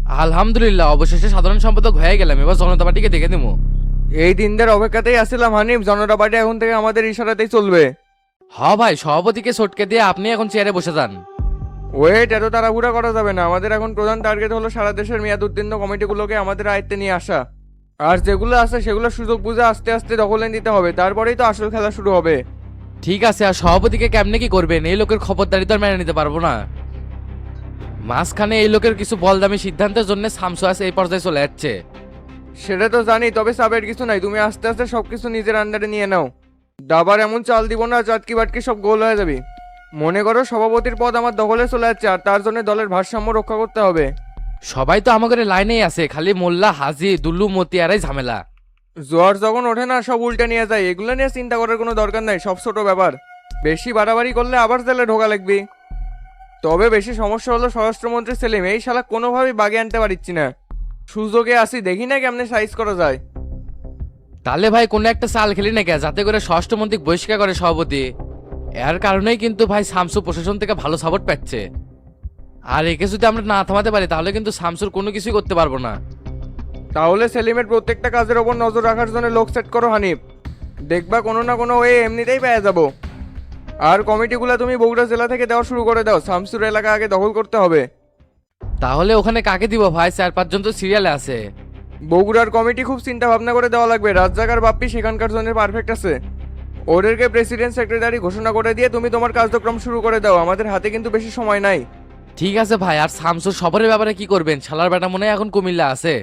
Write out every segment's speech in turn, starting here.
আলহামদুলিল্লাহ, অবশেষে সাধারণ সম্পাদক হয়ে গেলাম, এবার জনতা পার্টিকে দেখে দেবো। এই দিনদের অপেক্ষাতেই আসছিলাম হানিফ, জনতা পার্টি এখন থেকে আমাদের ইশারাতেই চলবে। হ ভাই, সভাপতিকে সটকে দিয়ে আপনি এখন চেয়ারে বসে যান। ওয়েট, এত তাড়াহুড়া করা যাবে না। আমাদের এখন প্রধান টার্গেট হলো সারা দেশের মেয়াদ উত্তীর্ণ কমিটিগুলোকে আমাদের আয়ত্তে নিয়ে আসা। আর যেগুলো আছে সেগুলো সুযোগ বুঝে আস্তে আস্তে দখলে নিতে হবে, তারপরেই তো আসল খেলা শুরু হবে। ঠিক আছে, আর সভাপতিকে কেমনে কি করবেন? এই লোকের খবরদারি তো আর মেনে নিতে পারবো না। মাঝখানে এই লোকের কিছু বলদামি সিদ্ধান্তের জন্য শামসু আজ এই পর্যায়ে চলে যাচ্ছে। সেটা তো জানি, তবে চাপের কিছু নাই। তুমি আস্তে আস্তে সবকিছু নিজের আন্ডারে নিয়ে নাও। দাবার এমন চাল দিব না চাটকি বাটকি সব গোল হয়ে যাবে। মনে করো সভাপতির পদ আমার দখলে চলে যাচ্ছে, আর তার জন্য দলের ভারসাম্য রক্ষা করতে হবে। সবাই তো আমাদের লাইনেই আছে, খালি মোল্লা হাজি দুল্লু মতিয়ারাই ঝামেলা। জোয়ার যখন ওঠে না সব উল্টে নিয়ে যায়, এগুলো নিয়ে চিন্তা করার কোনো দরকার নাই, সব ছোট ব্যাপার। বেশি বাড়াবাড়ি করলে আবার জেলে ঢোকা লাগবে। তবে বেশি সমস্যা হলো স্বরাষ্ট্রমন্ত্রী সেলিম, এই শালা কোনোভাবেই বাগে আনতে পারছি না। সুযোগে আসি, দেখি না কেমনে সাইজ করা যায়। তাহলে ভাই কোনো একটা চাল খেলি না কে, যাতে করে ষষ্ঠমন্ত্রী বহিষ্কার করে সভাপতি। এর কারণেই কিন্তু ভাই শামসু প্রশাসন থেকে ভালো সাপোর্ট পাচ্ছে। আর একে যদি আমরা না থামাতে পারি তাহলে কিন্তু শামসুর কোনো কিছুই করতে পারবো না। তাহলে সেলিমের প্রত্যেকটা কাজের ওপর নজর রাখার জন্য লোক সেট করো হানিফ। দেখবা কোনো না কোনো ওয়ে এমনিতেই পেয়ে যাবো। আর কমিটিগুলো তুমি বগুড়া জেলা থেকে দেওয়া শুরু করে দাও, শামসুর এলাকা আগে দখল করতে হবে। তাহলে ওখানে কাকে দিব ভাই? 4-5 জন তো সিরিয়ালে আছে। বগুড়ার কমিটি খুব চিন্তা ভাবনা করে দেওয়া লাগবে। রাজ্জাক আর বাপ্পি সেখানকার জন্য পারফেক্ট আছে। ওদেরকে প্রেসিডেন্ট সেক্রেটারি ঘোষণা করে দিয়ে তুমি তোমার কার্যক্রম শুরু করে দাও, আমাদের হাতে কিন্তু বেশি সময় নাই। ঠিক আছে ভাই, আর শামসুর সফরের ব্যাপারে কি করবেন? শালার বেটা মনে হয় এখন কুমিল্লা আছে।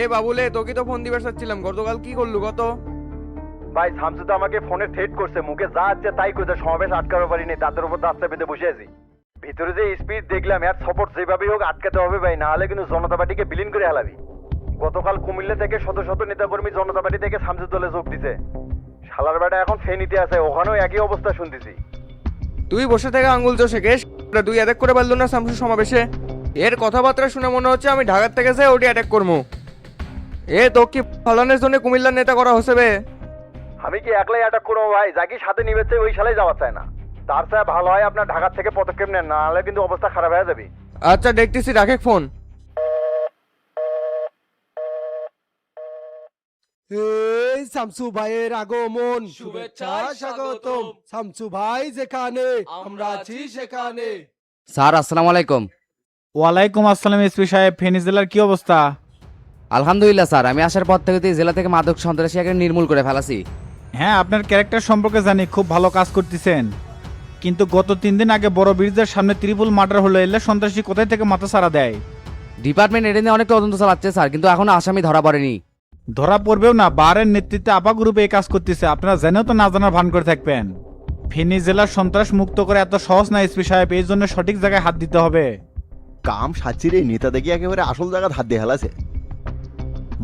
এ বাবুলে, তোকে তো ফোন দিবার চাচ্ছিলাম, গতকাল কি করলু কত? ভাই শামসু তো আমাকে ফোনে থ্রেট করছে, মুখে যা আছে তাই কইতে, সমাবেশ আটকাতে পারিনি, তাদের উপর দাঁতটা পেতে বসে আছি। ভিতরে যে স্পিড দেখলাম, এর সাপোর্ট যেভাবেই হোক আটকাতে হবে ভাই, না হলে কিন্তু জনতা পার্টিকে বিলীন করে হেলাবি। গতকাল কুমিল্লা থেকে শত শত নেতাকর্মী জনতা পার্টি থেকে শামসুর দলে যোগ দিছে। শালার বেটা এখন ফেনীতে আছে, ওখানেও একই অবস্থা শুনতেছি। তুই বসে থেকে আঙ্গুল চষে কেস, তুই অ্যাটাক করে পারল না শামসুর সমাবেশে? এর কথাবার্তা শুনে মনে হচ্ছে আমি ঢাকার থেকে যাই ওটি অ্যাটাক করবো। এ তো কি ফলানের জন্য কুমিল্লার নেতা করা হচ্ছে বে? আমি কি একলাই অ্যাটাক করবো ভাই? যাকে সাথে নিবেছে ওই শালাই যাওয়া চায় না। তার চেয়ে ভালো হয় আপনার ঢাকার থেকে পদক্ষেপ নেন, না হলে কিন্তু অবস্থা খারাপ হয়ে যাবে। আচ্ছা দেখতেছি, রাখে ফোন। এই শামসু ভাইয়ের আগমন, শুভেচ্ছা স্বাগতম। শামসু ভাই যেখানে, আমরা আছি সেখানে। স্যার আসসালামু আলাইকুম। ওয়ালাইকুম আসসালাম। এসপি সাহেব, ফেনী জেলার কি অবস্থা? আলহামদুলিল্লাহ স্যার, আমি আসার পর থেকে তো এই জেলা থেকে মাদক সন্ত্রাসী একেবারে নির্মূল করে ফেলাছি। হ্যাঁ, আপনার ক্যারেক্টার সম্পর্কে জানি, খুব ভালো কাজ করতেছেন। কিন্তু গত 3 দিন আগে বড় ব্রিজের সামনে ত্রিপুল মার্ডার হলো, এলে সন্ত্রাসী কোথায় থেকে মাথা ছাড়া দেয়? ডিপার্টমেন্ট এটা নিয়ে অনেক তদন্ত চালাচ্ছে স্যার, কিন্তু এখনো আসামি ধরা পড়েনি। ধরা পড়বেও না, বারের নেতৃত্বে আপা গ্রুপে এই কাজ করতেছে, আপনারা জেনেও তো না জানার ভান করে থাকবেন। ফেনী জেলার সন্ত্রাস মুক্ত করে এত সহজ না এসপি সাহেব, এই জন্য সঠিক জায়গায় হাত দিতে হবে। কাম সাচ্ছির এই নেতা দেখি একেবারে আসল জায়গা হাত দিয়ে হেলাছে।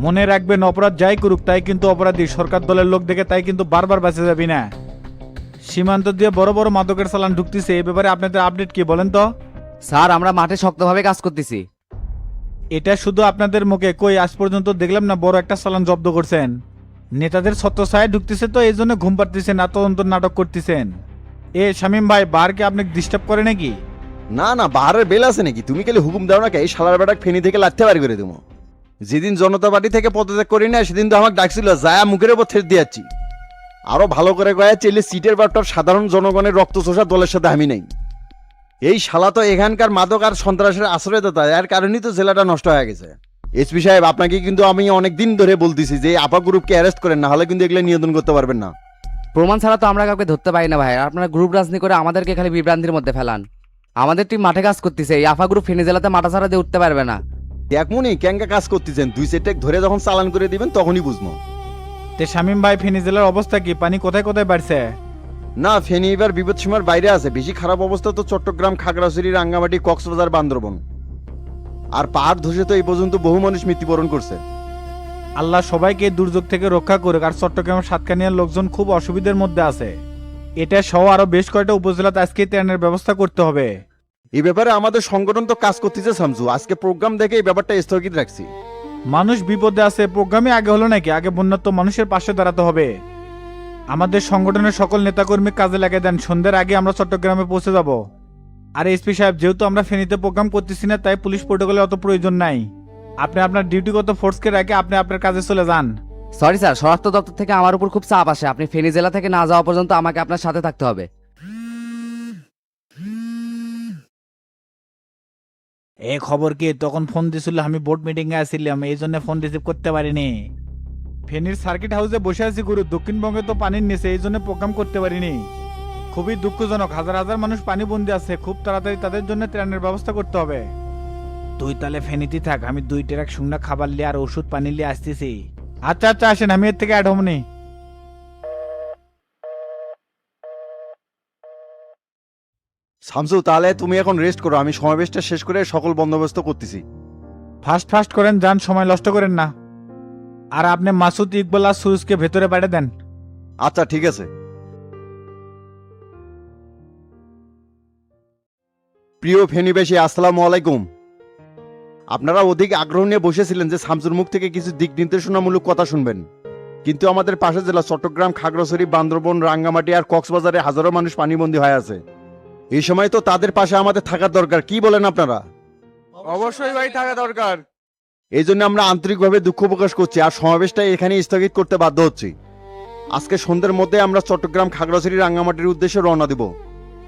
মনে রাখবেন, অপরাধ যাই করুক তাই কিন্তু অপরাধী, সরকার দলের লোক দেখে তাই কিন্তু বারবার বাঁচে যাবি না। সীমান্ত দিয়ে বড় বড় মাদকের চালান ঢুকতেছে, এই ব্যাপারে আপনাদের আপডেট কি বলেন তো? স্যার আমরা মাঠে শক্তভাবে কাজ করতেছি। এটা শুধু আপনাদের মুখে, কই আজ পর্যন্ত দেখলাম না বড় একটা চালান জব্দ করছেন। নেতাদের ছত্রছায়ায় ঢুকতেছে তো এই জন্য ঘুম পাড়তেছেন, না তদন্ত নাটক করতেছেন। এ শামীম ভাই, বারকে আপনাকে ডিস্টার্ব করে নাকি? না না, বাহারের বেল আছে নাকি? তুমি খালি হুকুম দাও না, এই শালার বেটাক ফেনী থেকে লাঠতে বাড়ি করে দেবো। যেদিন জনতা পার্টি থেকে পদত্যাগ করি না সেদিন তো আমাকে ডাকছিল, যায়া মুখের উপর ঠেস দিয়ে যাচ্ছি। আরো ভালো করে কয়া চেলে সিটের বাপটার সাধারণ জনগণের রক্ত চোষা দলের সাথে আমি নেই। এই শালা তো এখানকার মাদক আর সন্ত্রাসের আশ্রয়দাতা, এর কারণেই তো জেলাটা নষ্ট হয়ে গেছে। এসপি সাহেব, আপনাকে কিন্তু আমি অনেক দিন ধরে বলতেছি যে আপা গ্রুপকে অ্যারেস্ট করেন, না হলে কিন্তু এগুলো নিয়ন্ত্রণ করতে পারবেন না। প্রমাণ ছাড়া তো আমরা কাউকে ধরতে পারি না ভাই, আর আপনারা গ্রুপ রাজনীতি করে আমাদেরকে খালি বিভ্রান্তির মধ্যে ফেলান। আমাদের টিম মাঠে কাজ করতেছে, এই আফা গ্রুপ ফেনী জেলাতে মাথা ছাড়া দিয়ে উঠতে পারবে না। দেখমনি ক্যাঙ্কা কাজ করতেছেন, 2 সেট ধরে যখন চালান করে দিবেন তখনই বুঝবো। তে শামীম ভাই, ফেনী জেলার অবস্থা কি? পানি কোথায় কোথায় বাড়ছে? না, ফেনী এবার বিপদ সীমার বাইরে আছে। বেশি খারাপ অবস্থা তো চট্টগ্রাম, খাগড়াছড়ি, রাঙ্গামাটি, কক্সবাজার, বান্দরবন। আর পাহাড় ধসে তো এই পর্যন্ত বহু মানুষ মৃত্যুবরণ করছে। আল্লাহ সবাইকে এই দুর্যোগ থেকে রক্ষা করুক। আর চট্টগ্রামের সাতকানিয়ার লোকজন খুব অসুবিধার মধ্যে আছে। এটা সহ আরো বেশ কয়েকটা উপজেলাতে আজকে ত্রাণের ব্যবস্থা করতে হবে। এই ব্যাপারে আমাদের সংগঠন তো কাজ করতেছে শামসু, আজকে প্রোগ্রাম দেখে এই ব্যাপারটা স্থগিত রাখছি। মানুষ বিপদে আছে, প্রোগ্রামে আগে হলো নাকি? আগে বন্যাত্ম মানুষের পাশে দাঁড়াতে হবে। আমাদের সংগঠনের সকল নেতাকর্মী কাজে লাগিয়ে দেন, সন্ধ্যার আগে আমরা চট্টগ্রামে পৌঁছে যাব। আর এসপি সাহেব, যেহেতু আমরা ফেনীতে প্রোগ্রাম করতেছি না, তাই পুলিশ প্রোটোকলের অত প্রয়োজন নাই। আপনি আপনার ডিউটিগত ফোর্সকে রেখে আপনি আপনার কাজে চলে যান। সরি স্যার, স্বরাষ্ট্র দপ্তর থেকে আমার উপর খুব চাপ আসে, আপনি ফেনী জেলা থেকে না যাওয়া পর্যন্ত আমাকে আপনার সাথে থাকতে হবে। এ খবর কি? তখন ফোন দিছিল, আমি বোর্ড মিটিং এ আসছিলাম, এই জন্য ফোন রিসিভ করতে পারিনি। ফেনীর সার্কিট হাউসে বসে আছি গুরু, দক্ষিণবঙ্গে তো পানির নিচে, এই জন্য প্রোগ্রাম করতে পারিনি। খুবই দুঃখজনক, হাজার হাজার মানুষ পানি বন্দি আছে, খুব তাড়াতাড়ি তাদের জন্য ত্রাণের ব্যবস্থা করতে হবে। তুই তাহলে ফেনীতে থাক, আমি 2 ট্রাক শুকনা খাবার লিয়ে আর ওষুধ পানি লিয়ে আসতেছি। আচ্ছা আচ্ছা, আসেন, আমি এর থেকে অ্যাড হবনি। শামসু, তাহলে তুমি এখন রেস্ট করো, আমি সমাবেশটা শেষ করে সকল বন্দোবস্ত করতেছি। ফাস্ট ফাস্ট করেন, যান, সময় নষ্ট করেন না। আর আপনি মাসুদ, ইকবাল আর সুরজকে ভেতরে পাঠিয়ে দেন। আচ্ছা ঠিক আছে। প্রিয় ফেনীবাসী, আসসালামু আলাইকুম। আপনারা অধিক আগ্রহ নিয়ে বসেছিলেন যে শামসুর মুখ থেকে কিছু দিক নির্দেশনামূলক কথা শুনবেন, কিন্তু আমাদের পাশের জেলা চট্টগ্রাম, খাগড়াছড়ি, বান্দরবন, রাঙ্গামাটি আর কক্সবাজারে হাজারো মানুষ পানিবন্দী হয়ে আছে। এই সময় তো তাদের পাশে আমাদের থাকার দরকার, কি বলেন আপনারা? অবশ্যই ভাই থাকা দরকার। এই জন্য আমরা আন্তরিকভাবে দুঃখ প্রকাশ করছি আর সমাবেশটা এখানে স্থগিত করতে বাধ্য হচ্ছি। আজকে সন্ধ্যের মধ্যে আমরা চট্টগ্রাম, খাগড়াছড়ি, রাঙ্গামাটির উদ্দেশ্যে রওনা দেব।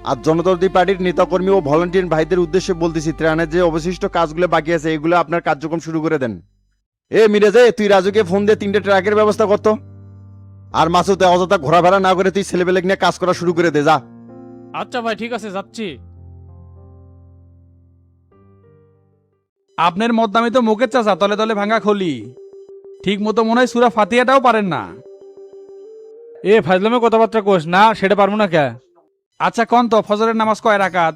আর জনদরদি পার্টির নেতাকর্মী ও ভলান্টিয়ার ভাইদের উদ্দেশ্যে বলতেছি, ত্রাণের যে অবশিষ্ট কাজগুলো বাকি আছে এগুলো আপনার কার্যক্রম শুরু করে দেন। মিরাজে, তুই রাজুকে ফোন দিয়ে 3টে ট্রাকের ব্যবস্থা করতো। আর মাসুদ, অযথা ঘোরাফেরা না করে তুই ছেলেবেলে নিয়ে কাজ করা শুরু করে দে, যা। আচ্ছা ভাই, ঠিক আছে, যাচ্ছি। আপনার মত দামি তো মুখের চাচা, তলে তলে ভাঙা খলি। ঠিক মতো মনে হয় সুরা ফাতিহাটাও পারেন না। এ ফাজলামে কথাবার্তা কোস না, সেটা পারবো না কে? আচ্ছা কন তো, ফজরের নামাজ কয় রাকাত?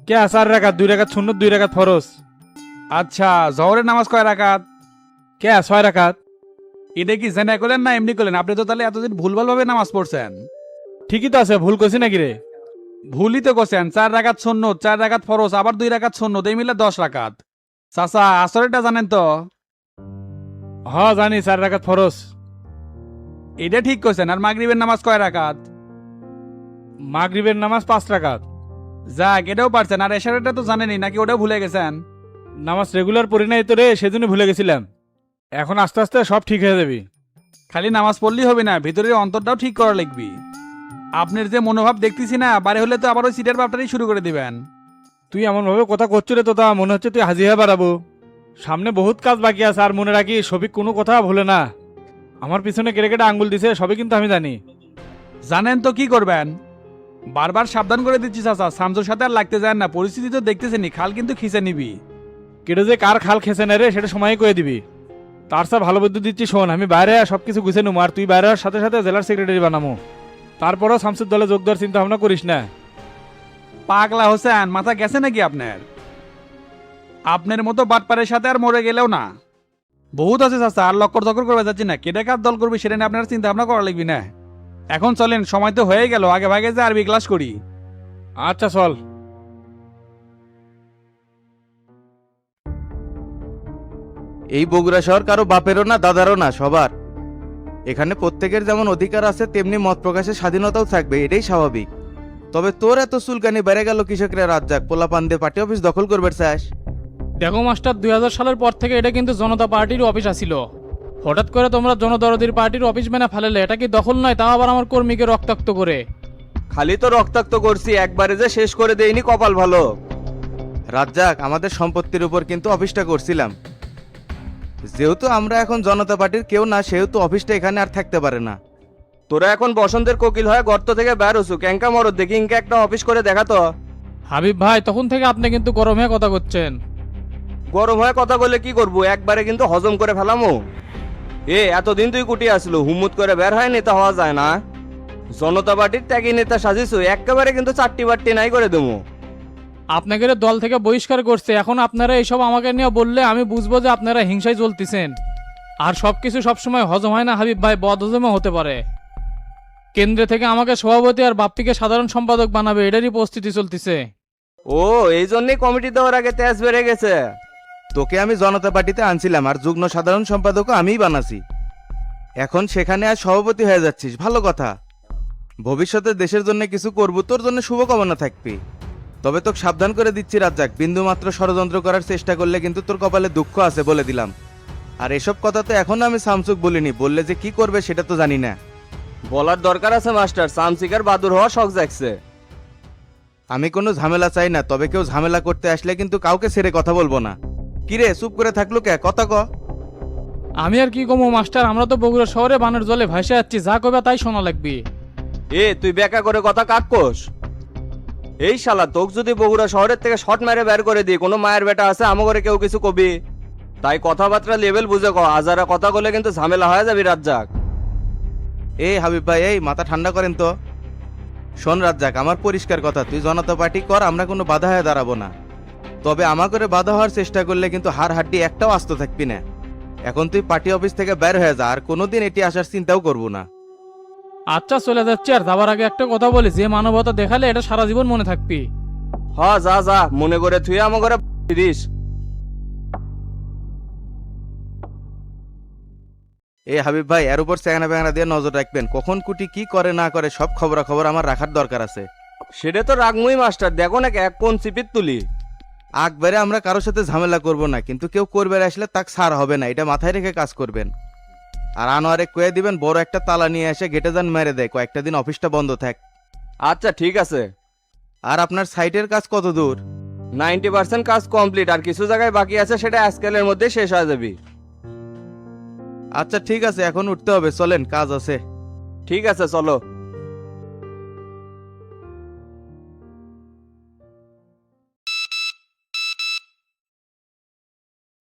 কে 4 রাকাত, 2 রাকাত সুন্নত, 2 রাকাত ফরজ। আচ্ছা, জহরের নামাজ কয় রাকাত? কে 6 রাকাত। এটা কি জেনে করলেন না এমনি করলেন? আপনি তো তাহলে এতদিন ভুলভাল ভাবে নামাজ পড়ছেন। ঠিকই তো আছে, ভুল করছি নাকি রে? ভুলই তো করছেন। 4 রাকাত সুন্নত, 4 রাকাত ফরজ, আবার 2 রাকাত সুন্নত, এই মিলে 10 রাকাত। চাচা, আসরেরটা জানেন তো? হ জানি, 4 রাকাত ফরজ। এটা ঠিক করছেন। আর মাগরিবের নামাজ কয় রাকাত? মাগরিবের নামাজ 5 রাকাত। যাক, এটাও পারছেন। আর এশারেরটা তো জানেনই, নাকি ওটাও ভুলে গেছেন? নামাজ রেগুলার পড়ি নাই তো রে, সেজন্য ভুলে গেছিলাম। এখন আস্তে আস্তে সব ঠিক হয়ে যাবি। খালি নামাজ পড়লেই হবে না, ভিতরের অন্তরটাও ঠিক করা লাগবে। আপনার যে মনোভাব দেখতেছি না, বারে হলে তো আবার ওই সিটের ব্যাপারটাই শুরু করে দিবেন। তুই এমন ভাবে কথা করছো রে তোতা, মনে হচ্ছে তুই হাজির হয়ে বাড়াবো। সামনে বহুত কাজ বাকি আছে, আর মনে রাখি সবিক কোনো কথা ভুলে না। আমার পিছনে কেটে কেটে আঙ্গুল দিছে, সবই কিন্তু আমি জানি। জানেন তো কি করবেন? বারবার সাবধান করে দিচ্ছি চাচা, শামসুর সাথে আর লাগতে যায় না। পরিস্থিতি তো দেখতেছেনি, খাল কিন্তু খিচে নিবি। কেটে যে কার খাল খেছে না রে, সেটা সময়ই করে দিবি। তার সব ভালো বুদ্ধি দিচ্ছি, শোন, আমি বাইরে সবকিছু গুছে নেবো, আর তুই বাইরে হওয়ার সাথে সাথে জেলার সেক্রেটারি বানাবো। তারপরও শামসুর দলে যোগ দেওয়ার চিন্তা ভাবনা করিস না। পাগলা হোসেন, মাথা গেছে নাকি আপনার? আপনার মতো বাটপারের সাথে আর মরে গেলেও না। বহুত আছে চাচা, আর লক্কর চক্কর করবে যাচ্ছি না। কেটে কার দল করবি সেটা নিয়ে আপনার চিন্তা ভাবনা করা লাগবি না। এখন চলেন, সময় তো হয়ে গেল, আগে ভাগে যে আরবি ক্লাস করি। আচ্ছা চল। এই বগুড়া শহর কারো বাপেরও না, দাদারও না, সবার। এখানে প্রত্যেকের যেমন অধিকার আছে, তেমনি মত প্রকাশের স্বাধীনতাও থাকবে, এটাই স্বাভাবিক। তবে তোর এত চুলকানি বেড়ে গেল কৃষকরা রাজ্জাক, পোলাপান দিয়ে পার্টি অফিস দখল করবে চাস? দেখো মাস্টার, 2000 সালের পর থেকে এটা কিন্তু জনতা পার্টির অফিস আসিল। হঠাৎ করে তোমরা জনদরদির পার্টির অফিস মেনে ফেলেলে, এটা কি দখল নয়? তাও আবার আমার কর্মীকে রক্তাক্ত করে। খালি তো রক্তাক্ত করছি, একবারে যে শেষ করে দেয়নি কপাল ভালো। রাজ্জাক, আমাদের সম্পত্তির উপর কিন্তু অফিসটা করছিলাম। যেহেতু আমরা এখন জনতা পার্টির কেউ না, সেহেতু অফিসটা এখানে আর থাকতে পারে না। তোরা এখন বসন্তের কোকিল হয়ে গর্ত থেকে বের হসু, ক্যাঙ্কা মরদ দেখি ইনকে একটা অফিস করে দেখাতো। হাবিব ভাই, তখন থেকে আপনি কিন্তু গরম হয়ে কথা করছেন। গরম হয়ে কথা বলে কি করবো, একবারে কিন্তু হজম করে ফেলামো। এতদিন তুই কুটি আসলো, হুমুত করে বের হয় নেতা হওয়া যায় না। জনতা পার্টির ত্যাগী নেতা সাজিছো, একেবারে কিন্তু 4টি বাট্টি নাই করে দেবো। আপনাকে দল থেকে বহিষ্কার করছে, এখন আপনারা এইসব আমাকে নিয়ে বললে আমি বুঝবো যে আপনারা হিংসায় চলতেছেন। আর সবকিছু সবসময় হজম হয় না হাবিব ভাই, বদ হজমও হতে পারে। কেন্দ্রে থেকে আমাকে সভাপতি আর বাপ্পিকে সাধারণ সম্পাদক বানাবে, এটারই প্রস্তুতি চলতেছে। ও, এই জন্যই কমিটি দেওয়ার আগে তেজ বেড়ে গেছে। তোকে আমি জনতা পার্টিতে আনছিলাম, আর যুগ্ম সাধারণ সম্পাদকও আমিই বানাছি। এখন সেখানে আর সভাপতি হয়ে যাচ্ছিস, ভালো কথা। ভবিষ্যতে দেশের জন্য কিছু করবো, তোর জন্য শুভকামনা থাকবে। তবে তোকে সাবধান করে দিচ্ছি রাজ্জাক, বিন্দু মাত্র ষড়যন্ত্র করার চেষ্টা করলে কিন্তু তোর কপালে দুঃখ আছে বলে দিলাম। আর এসব কথা তো এখনো আমি শামসুক বলিনি, বললে যে কি করবে সেটা তো জানি না। বলার দরকার আছে মাস্টার, সামসিকার বাদুর হওয়া শখ জাগছে। আমি কোনো ঝামেলা চাই না, তবে কেউ ঝামেলা করতে আসলে কিন্তু কাউকে ছেড়ে কথা বলবো না। কিরে চুপ করে থাকলো কে, কথা ক। আমি আর কি কমো মাস্টার, আমরা তো বগুড়া শহরে বানের জলে ভাসে যাচ্ছি, যা কবে তাই শোনা লাগবে। এ তুই বেকা করে কথা কাটকোস। এই শালা তোক যদি বগুড়া শহরের থেকে শর্ট মেরে বের করে দিই, কোনো মায়ের বেটা আছে আমাগরে কেউ কিছু কবি? তাই কথাবার্তা লেভেল বুঝে ক, আজারা কথা বলে কিন্তু ঝামেলা হয়ে যাবি রাজ্জাক। এই হাবিব ভাই, এই মাথা ঠান্ডা করেন তো। শোন রাজ্জাক, আমার পরিষ্কার কথা, তুই জনতা পার্টি কর, আমরা কোনো বাধা হয়ে দাঁড়াবো না। তবে আমা করে বাধা হওয়ার চেষ্টা করলে কিন্তু হাড় হাড্ডি একটাও আস্ত থাকবি না। এখন তুই পার্টি অফিস থেকে বের হয়ে যা, আর কোনোদিন এটি আসার চিন্তাও করবো না। আচ্ছা চলে যাচ্ছি, আর যাবার আগে একটা কথা বলি, যে মানবতা দেখালে এটা সারা জীবন মনে থাকবি। হ যা যা, মনে করে তুই আমাগরে দিস। এই হাবিব ভাই, এর উপর চ্যাংরা ব্যাংরা দিয়ে নজর রাখবেন, কখন কুটি কি করে না করে সব খবরাখবর আমার রাখার দরকার আছে। সেটা তো রাগমুই মাস্টার, দেখো না এক কোন চিপিত তুলি। আকবারে আমরা কারোর সাথে ঝামেলা করব না, কিন্তু কেউ করবে আসলে তাক ছাড় হবে না, এটা মাথায় রেখে কাজ করবেন। আর আনোয়ারে কয়ে দিবেন বড় একটা তালা নিয়ে এসে গেটে যান মেরে দেয়, কয়েকটা দিন অফিসটা বন্ধ থাক। আচ্ছা ঠিক আছে। আর আপনার সাইটের কাজ কত দূর? 90% কাজ কমপ্লিট, আর কিছু জায়গায় বাকি আছে, সেটা আজকালের মধ্যে শেষ হয়ে যাবে। আচ্ছা ঠিক আছে, এখন উঠতে হবে, চলেন কাজ আছে। ঠিক আছে চলো।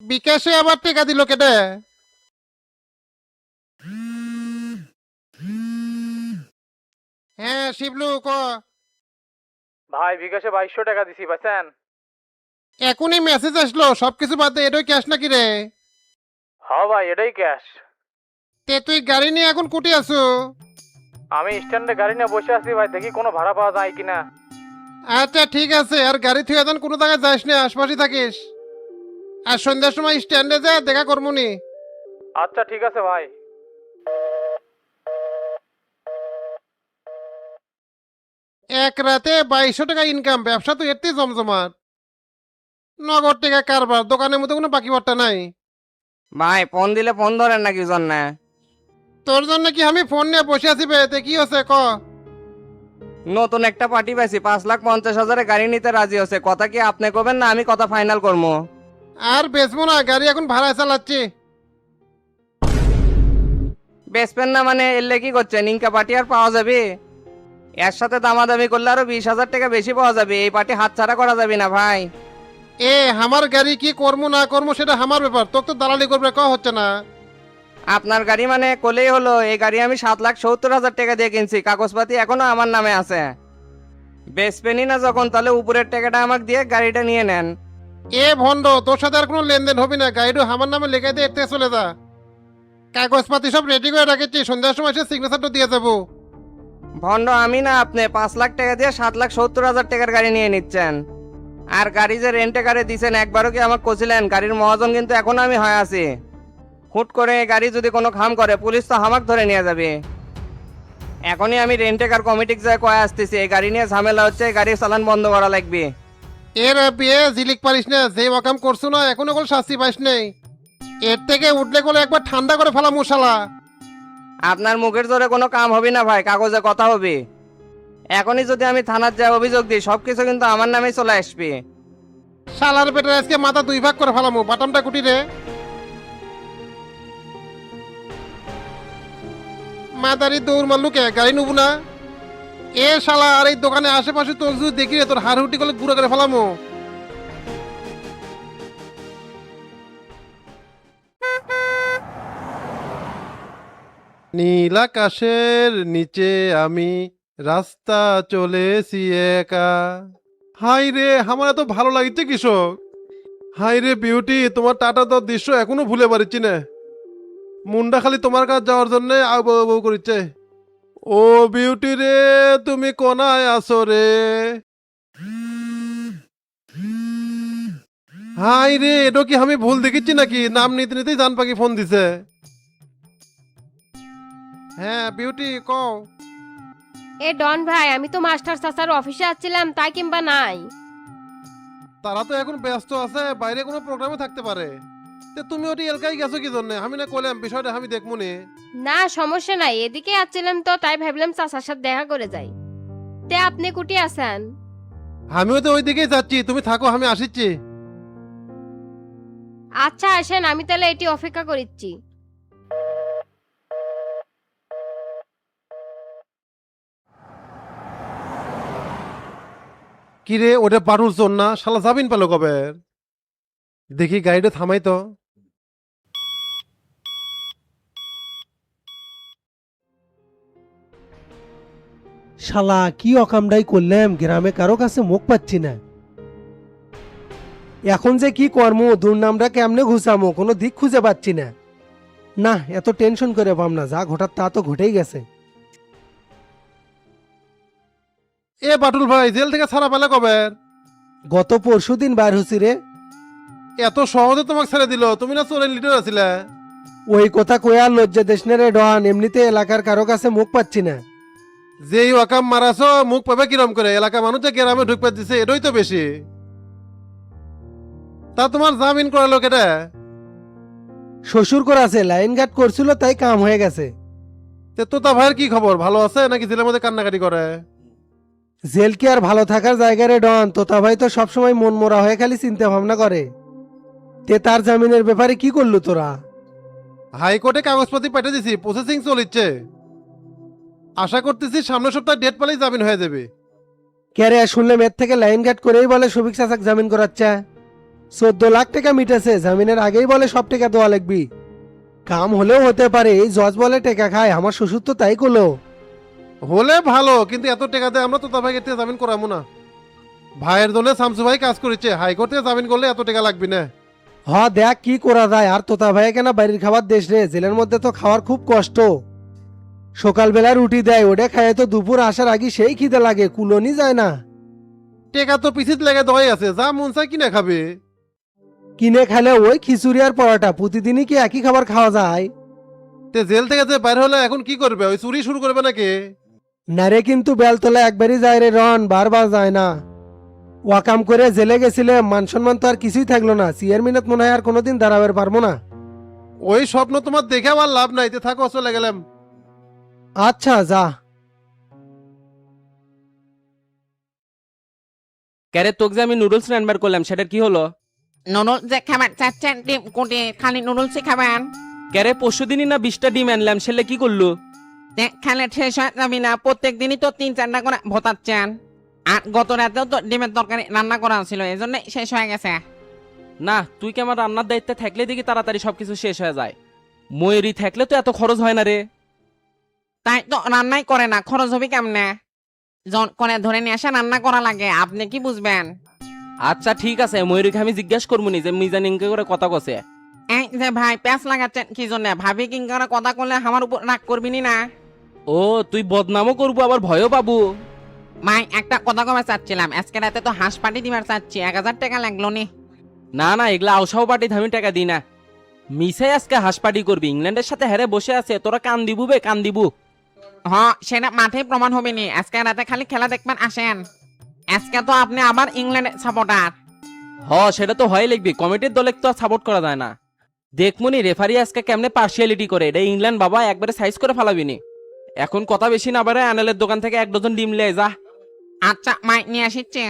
বিকাশে আবার টেকা দিল কেটে? হ্যাঁ শিবলু ক। ভাই বিকাশে 2200 টাকা দিছি, পাইছেন? এখনই মেসেজ আসলো, সবকিছু বাদ দে, এটাই ক্যাশ নাকি রে? হ্যাঁ ভাই এটাই ক্যাশ। তে তুই গাড়ি নিয়ে এখন কুটি আছো? আমি স্ট্যান্ডে গাড়ি নিয়ে বসে আছি ভাই, দেখি কোনো ভাড়া পাওয়া যায় কিনা। আচ্ছা ঠিক আছে, আর গাড়ি থুয়ে দেন, কোনো জায়গায় যাস না, আশপাশে থাকিস। আর সন্ধ্যার সময় স্ট্যান্ডে যা দেখা করমুনি। আচ্ছা ঠিক আছে ভাই। এক রাতে 2200 টাকা ইনকাম, ব্যবসা তো এতেই জমজমাট। নগদ টাকা কারবার, দোকানের মধ্যে কোনো বাকি বাট্টা নাই। ভাই ফোন দিলে ফোন ধরেন নাকি জন্য? তোর জন্য কি আমি ফোন নিয়ে বসে আছি বে, তে কি হচ্ছে ক? নতুন একটা পার্টি পাইছি, 5,50,000 গাড়ি নিতে রাজি হচ্ছে, কথা কি আপনি করবেন না আমি কথা ফাইনাল করবো? আর বেচবো না, গাড়ি এখন ভাড়ায় চালাচ্ছি। বেচবেন না মানে এলে কি করছেন? ইনকা পার্টি আর পাওয়া যাবে? এর সাথে দামাদামি করলে আরো 20,000 টাকা বেশি পাওয়া যাবে, এই পার্টি হাতছাড়া করা যাবে না ভাই। এ আমার গাড়ি কি করবো না করবো সেটা আমার ব্যাপার, তোকে তো দালালি করবে ক হচ্ছে না। আপনার গাড়ি মানে কোলেই হলো, এই গাড়ি আমি 7,70,000 টাকা দিয়ে কিনছি, কাগজপাতি এখনো আমার নামে আছে। বেচবেনই না যখন, তাহলে উপরের টাকাটা আমাকে দিয়ে গাড়িটা নিয়ে নেন। এ ভন্ড, তোর সাথে আর কোনো লেনদেন হবে না, গাড়িটা আমার নামে লেখে দিয়ে এতে চলে যা। কাগজপাতি সব রেডি করে রাখেছি, সন্ধ্যার সময় এসে সিগনেচারটা দিয়ে যাবো। ভন্ড আমি না আপনি, 5 লাখ টাকা দিয়ে 7,70,000 টাকার গাড়ি নিয়ে নিচ্ছেন। আর গাড়ি যে রেন্টে গাড়ি দিচ্ছেন, একবারও কি আমাকে কছিলেন? গাড়ির মহাজন কিন্তু এখনো আমি হয়ে আছি। হুট করে এই গাড়ি যদি কোনো খাম করে, পুলিশ তো হামাক ধরে নিয়ে যাবে। এখনই আমি রেন্টে কার কমিটিক যায় কয়ে আসতেছি, এই গাড়ি নিয়ে ঝামেলা হচ্ছে, এই গাড়ির চালান বন্ধ করা লাগবে। এর বিয়ে জিলিক পারিস না, যে ওয়াকাম করছো না এখনো কোনো শাস্তি পাইস নেই। এর থেকে উঠলে গেলে একবার ঠান্ডা করে ফেলা মশালা। আপনার মুখের জোরে কোনো কাম হবে না ভাই, কাগজে কথা হবে। এখনই যদি আমি থানার যাই অভিযোগ দিই, সবকিছু কিন্তু আমার নামেই চলে আসবে। শালার পেটের আজকে মাথা 2 ভাগ করে ফেলামু, বাটামটা কুটি রে। মাদারি দৌড় মারলু কে, গাড়ি নেবো না? এ শালা, আর এই দোকানে আশেপাশে তোর যদি দেখি রে, তোর হাড় হুটি করলে গুঁড়ো করে ফেলামু। নীল আকাশের নিচে আমি রাস্তা চলেছি একা। হাই রে, আমার এত ভালো লাগছে কৃষক। হাই রে বিউটি, তোমার টাটা দেওয়ার দৃশ্য এখনো ভুলে পারছি না। মুন্ডা খালি তোমার কাছে যাওয়ার জন্য আউ বউ বউ করিচ্ছে। ও বিউটি রে, তুমি কোনায় আসো রে। হাই রে, এটা কি আমি ভুল দেখেছি নাকি? নাম নিতে নিতেই জান পাখি ফোন দিছে। হ্যাঁ বিউটি কও। এ ডন ভাই, আমি তো মাস্টার চাচার অফিসে আসছিলাম, তাই কিংবা নাই? তারা তো এখন ব্যস্ত আছে, বাইরে কোনো প্রোগ্রামে থাকতে পারে। তে তুমি ওটি এলাকায় গেছো কি জন্য? আমি না কইলাম বিষয়টা আমি দেখবো নে। না সমস্যা নাই, এদিকে আসছিলাম তো তাই ভাবলাম চাচার সাথে দেখা করে যাই। তে আপনি কুটি আছেন? আমিও তো ওই দিকেই যাচ্ছি, তুমি থাকো, আমি আসিচ্ছি। আচ্ছা আসেন, আমি তাহলে এটি অপেক্ষা করিচ্ছি। কিরে, ওটা পাটুল চোর না? শালা জামিন পেলো কবে? দেখি গাড়িটা থামাই তো। শালা কি অকামটাই করলাম, গ্রামে কারো কাছে মুখ পাচ্ছি না। এখন যে কি কর্ম, দুর্নামটা কেমনে ঘুষামো, কোনো দিক খুঁজে পাচ্ছি না। না এত টেনশন করে পাম না, যা ঘটার তা তো ঘটেই গেছে। এ পাটুল ভাই, জেল থেকে ছাড়া পেলে কবে? গত পরশুদিন বার হচ্ছি রে। এত সহজে তোমাকে ছেড়ে দিল? তুমি না চোরের লিডার আছিলে? ওই কথা কয়ে আর লজ্জা দেশ না রে ডন, এমনিতে এলাকার কারো কাছে মুখ পাচ্ছি না। যেই ওয়াকাম মারাছো, মুখ পাবে কিরম করে? এলাকা মানুষ যে গ্রামে ঢুকতে দিছে, এটাই তো বেশি। তা তোমার জামিন করালো কেটে? শ্বশুর করাছে, লাইন গার্ড করছিল তাই কাম হয়ে গেছে। তে তোতা ভাইয়ের কি খবর, ভালো আছে নাকি জেলের মধ্যে কান্নাকাটি করে? জেল কি আর ভালো থাকার জায়গা রে ডন? তোতা ভাই তো সবসময় মন মরা হয়ে খালি চিন্তা ভাবনা করে। তে তার জামিনের ব্যাপারে কি করলু তোরা? হাইকোর্টে কাগজপত্র পাঠিয়ে দিছি, প্রসেসিং চলিচ্ছে। আশা করতেছি সামনের সপ্তাহে ডেট পেলেই জামিন হয়ে যাবে। ক্যারে শুনলাম এর থেকে লাইন গার্ড করেই বলে সবিক চাচাক জামিন করাচ্ছে। 14 লাখ টাকা মিটেছে, জামিনের আগেই বলে সব টাকা দেওয়া লাগবি। কাম হলেও হতে পারে, এই জজ বলে টাকা খায়, আমার শ্বশুর তো তাই করলো। হলে ভালো, কিন্তু এত টাকাতে আমরা তোতা ভাইকে থেকে জামিন করাবো না। ভাইয়ের দলে শামসু ভাই কাজ করেছে, হাইকোর্টে জামিন করলে এত টাকা লাগবে না। হ দেখ কি করা যায়। আর তোতা ভাই কেনা বাড়ির খাবার দেশ রে, জেলের মধ্যে তো খাওয়ার খুব কষ্ট। সকালবেলা রুটি দেয়, ওটা খায় তো দুপুর আসার আগে সেই খিদে লাগে, কুলোনি যায় না। টাকা তো পিছিত লেগে দই আছে, যা মন চাই কিনে খাবে। কিনে খালে ওই খিচুড়ি আর পরোটা, প্রতিদিনই কি একই খাবার খাওয়া যায়? তে জেল থেকে যে বাইরে হলে এখন কি করবে? ওই চুরি শুরু করবে নাকি? নারে কিন্তু বেলতলা একবারই যায় রে রন, বারবার যায় না। ওয়াকাম করে জেলে গেছিলে, মান সম্মান তো আর কিছুই থাকলো না। চেয়ারম্যানত মনে হয় আর কোনোদিন দাঁড়াবার পারবো না। ওই স্বপ্ন তোমার দেখে আমার লাভ নাই, তে থাকো, চলে গেলাম। আচ্ছা যা। ক্যারে তোকে যে আমি নুডলস রান্নার করলাম, সেটার কি হলো? নুডলস যে খাবার চাচ্ছেন, ডিম কোটে খালি নুডলসই খাবেন? ক্যারে পরশু দিনই না 20টা ডিম আনলাম, সেলে কি করলো? খালে শেষ হয়ে যাবি না, প্রত্যেক দিনই তো 3-4টা করে ভোতাচ্ছেন। আর গত রাতেও তো ডিমের তরকারি রান্না করা ছিল, এই জন্য শেষ হয়ে গেছে। না, তুই কি আমার রান্নার দায়িত্বে থাকলে দেখি তাড়াতাড়ি সবকিছু শেষ হয়ে যায়। ময়ূরী থাকলে তো এত খরচ হয় না রে। তাই তো রান্নাই করে না, খরচ হবে কেমনে? জন করে ধরে নিয়ে আসে রান্না করা লাগে, আপনি কি বুঝবেন? আচ্ছা ঠিক আছে, ময়ূরীকে আমি জিজ্ঞাসা করবো নি যে মিজান ইনকে করে কথা কছে। এই যে ভাই প্যাঁচ লাগাচ্ছেন কি জন্য? ভাবি কিং করে কথা করলে আমার উপর রাগ করবি না? ও তুই বদনামও করবো আবার ভয়ও পাবো? ভাই একটা কথা কবে চাচ্ছিলাম, আজকে রাতে তো হাঁস পাটি দিবার চাচ্ছি, 1000 টাকা লাগলো নি। না না, এগুলা আউসাও পার্টি আমি টাকা দিই না। মিসাই আজকে হাঁস পার্টি করবি, ইংল্যান্ডের সাথে হেরে বসে আছে, তোরা কান দিবু বে, কান দিবু। হ সেটা মাঠে প্রমাণ হবে নি, আজকে রাতে খালি খেলা দেখবেন আসেন। আজকে তো আপনি আবার ইংল্যান্ডের সাপোর্টার। হ সেটা তো হয় লিখবি, কমিটির দলে তো সাপোর্ট করা যায় না। দেখমুনি রেফারি আজকে কেমনে পার্সিয়ালিটি করে, এটা ইংল্যান্ড বাবা একবারে সাইজ করে ফালাবিনি। এখন কথা বেশি না বাড়ে, আনালের দোকান থেকে 1 ডজন ডিম লে যা। আচ্ছা মাই নিয়ে আসিচ্ছে।